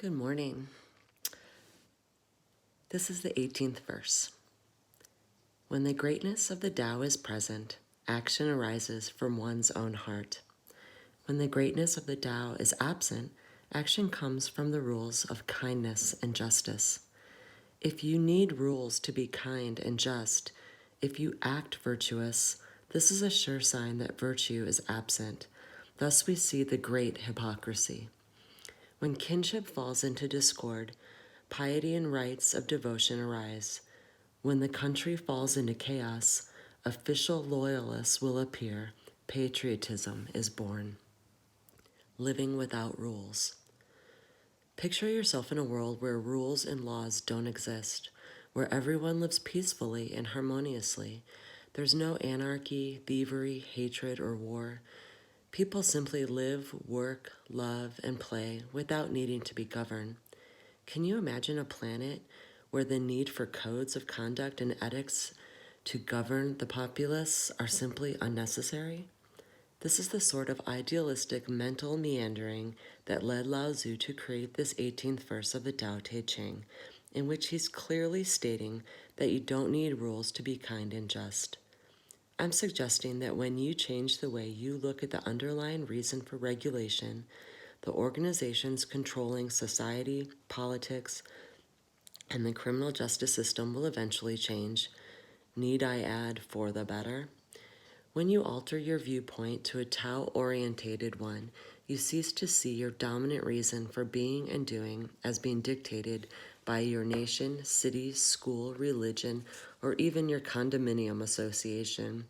Good morning. This is the 18th verse. When the greatness of the Tao is present, action arises from one's own heart. When the greatness of the Tao is absent, action comes from the rules of kindness and justice. If you need rules to be kind and just, if you act virtuous, this is a sure sign that virtue is absent. Thus we see the great hypocrisy. When kinship falls into discord, piety and rites of devotion arise. When the country falls into chaos, official loyalists will appear. Patriotism is born. Living without rules. Picture yourself in a world where rules and laws don't exist, where everyone lives peacefully and harmoniously. There's no anarchy, thievery, hatred, or war. People simply live, work, love, and play without needing to be governed. Can you imagine a planet where the need for codes of conduct and ethics to govern the populace are simply unnecessary? This is the sort of idealistic mental meandering that led Lao Tzu to create this 18th verse of the Tao Te Ching, in which he's clearly stating that you don't need rules to be kind and just. I'm suggesting that when you change the way you look at the underlying reason for regulation, the organizations controlling society, politics, and the criminal justice system will eventually change. Need I add, for the better? When you alter your viewpoint to a Tao-orientated one, you cease to see your dominant reason for being and doing as being dictated by your nation, city, school, religion, or even your condominium association.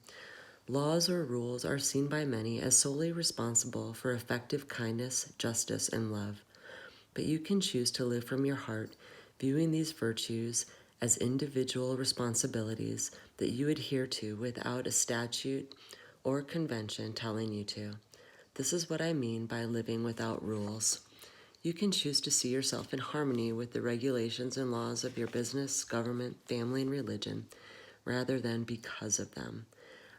Laws or rules are seen by many as solely responsible for effective kindness, justice, and love. But you can choose to live from your heart, viewing these virtues as individual responsibilities that you adhere to without a statute or convention telling you to. This is what I mean by living without rules. You can choose to see yourself in harmony with the regulations and laws of your business, government, family, and religion, rather than because of them.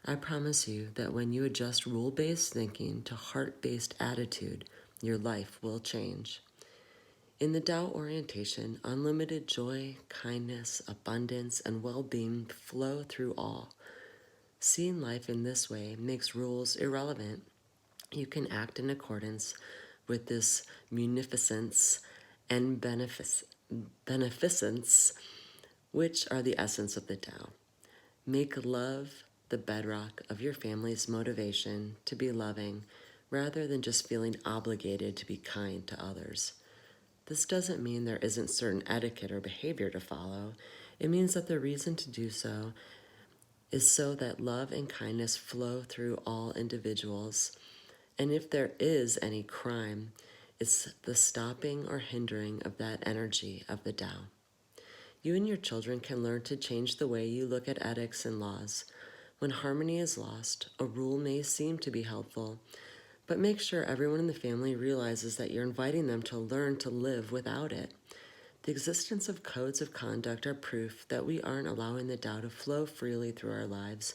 I promise you that when you adjust rule-based thinking to heart-based attitude, your life will change. In the Tao orientation, unlimited joy, kindness, abundance, and well-being flow through all. Seeing life in this way makes rules irrelevant. You can act in accordance with this munificence and beneficence, which are the essence of the Tao. Make love the bedrock of your family's motivation to be loving, rather than just feeling obligated to be kind to others. This doesn't mean there isn't certain etiquette or behavior to follow. It means that the reason to do so is so that love and kindness flow through all individuals. And if there is any crime, it's the stopping or hindering of that energy of the Tao. You and your children can learn to change the way you look at ethics and laws. When harmony is lost, a rule may seem to be helpful, but make sure everyone in the family realizes that you're inviting them to learn to live without it. The existence of codes of conduct are proof that we aren't allowing the Tao to flow freely through our lives.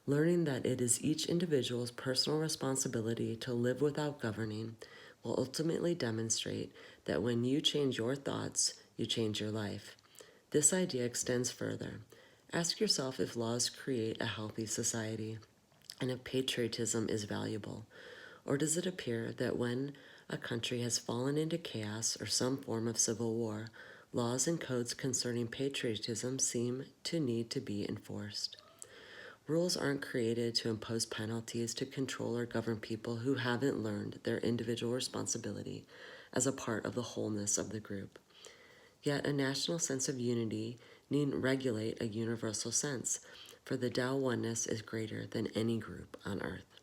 Learning that it is each individual's personal responsibility to live without governing will ultimately demonstrate that when you change your thoughts, you change your life. This idea extends further. Ask yourself if laws create a healthy society and if patriotism is valuable. Or does it appear that when a country has fallen into chaos or some form of civil war, laws and codes concerning patriotism seem to need to be enforced? Rules aren't created to impose penalties to control or govern people who haven't learned their individual responsibility as a part of the wholeness of the group. Yet a national sense of unity needn't regulate a universal sense, for the Tao oneness is greater than any group on earth.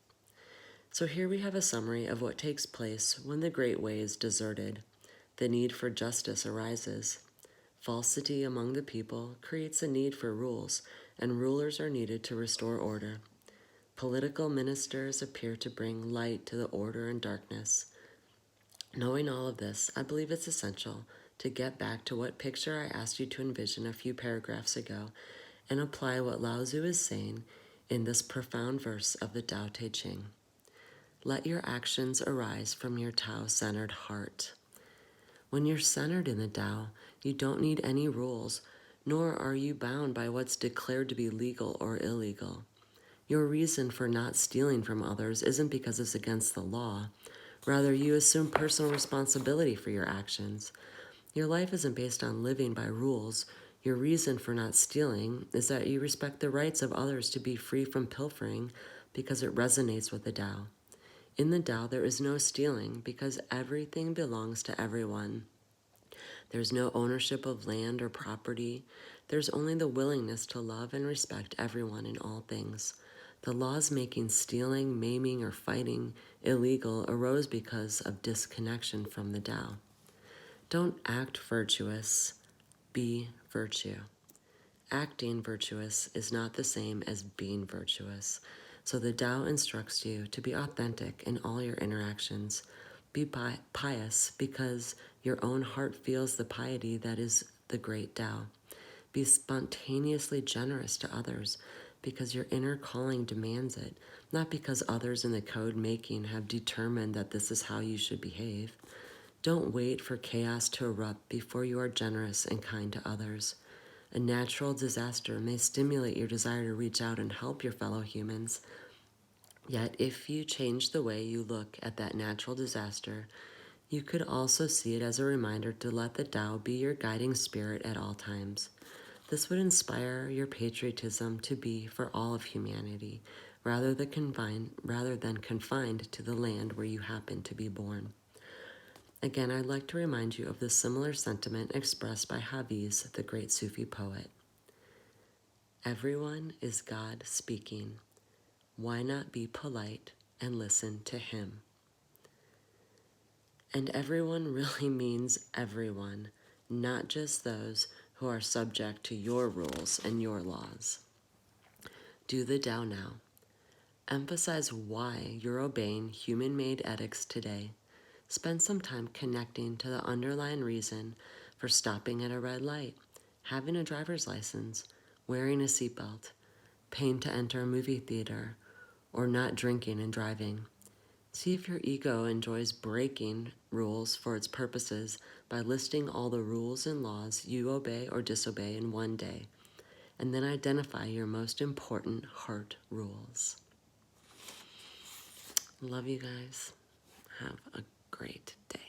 So here we have a summary of what takes place when the Great Way is deserted. The need for justice arises. Falsity among the people creates a need for rules, and rulers are needed to restore order. Political ministers appear to bring light to the order and darkness. Knowing all of this, I believe it's essential to get back to what picture I asked you to envision a few paragraphs ago and apply what Lao Tzu is saying in this profound verse of the Tao Te Ching. Let your actions arise from your Tao-centered heart. When you're centered in the Tao, you don't need any rules, nor are you bound by what's declared to be legal or illegal. Your reason for not stealing from others isn't because it's against the law. Rather, you assume personal responsibility for your actions. Your life isn't based on living by rules. Your reason for not stealing is that you respect the rights of others to be free from pilfering because it resonates with the Tao. In the Tao, there is no stealing because everything belongs to everyone. There's no ownership of land or property. There's only the willingness to love and respect everyone in all things. The laws making stealing, maiming, or fighting illegal arose because of disconnection from the Tao. Don't act virtuous, be virtue. Acting virtuous is not the same as being virtuous. So the Tao instructs you to be authentic in all your interactions. Be pious because your own heart feels the piety that is the great Tao. Be spontaneously generous to others because your inner calling demands it, not because others in the code making have determined that this is how you should behave. Don't wait for chaos to erupt before you are generous and kind to others. A natural disaster may stimulate your desire to reach out and help your fellow humans. Yet, if you change the way you look at that natural disaster, you could also see it as a reminder to let the Tao be your guiding spirit at all times. This would inspire your patriotism to be for all of humanity, rather than confined to the land where you happen to be born. Again, I'd like to remind you of the similar sentiment expressed by Hafiz, the great Sufi poet. Everyone is God speaking. Why not be polite and listen to him? And everyone really means everyone, not just those who are subject to your rules and your laws. Do the Tao now. Emphasize why you're obeying human-made ethics today. Spend some time connecting to the underlying reason for stopping at a red light, having a driver's license, wearing a seatbelt, paying to enter a movie theater, or not drinking and driving. See if your ego enjoys breaking rules for its purposes by listing all the rules and laws you obey or disobey in one day, and then identify your most important heart rules. Love you guys. Have a great day.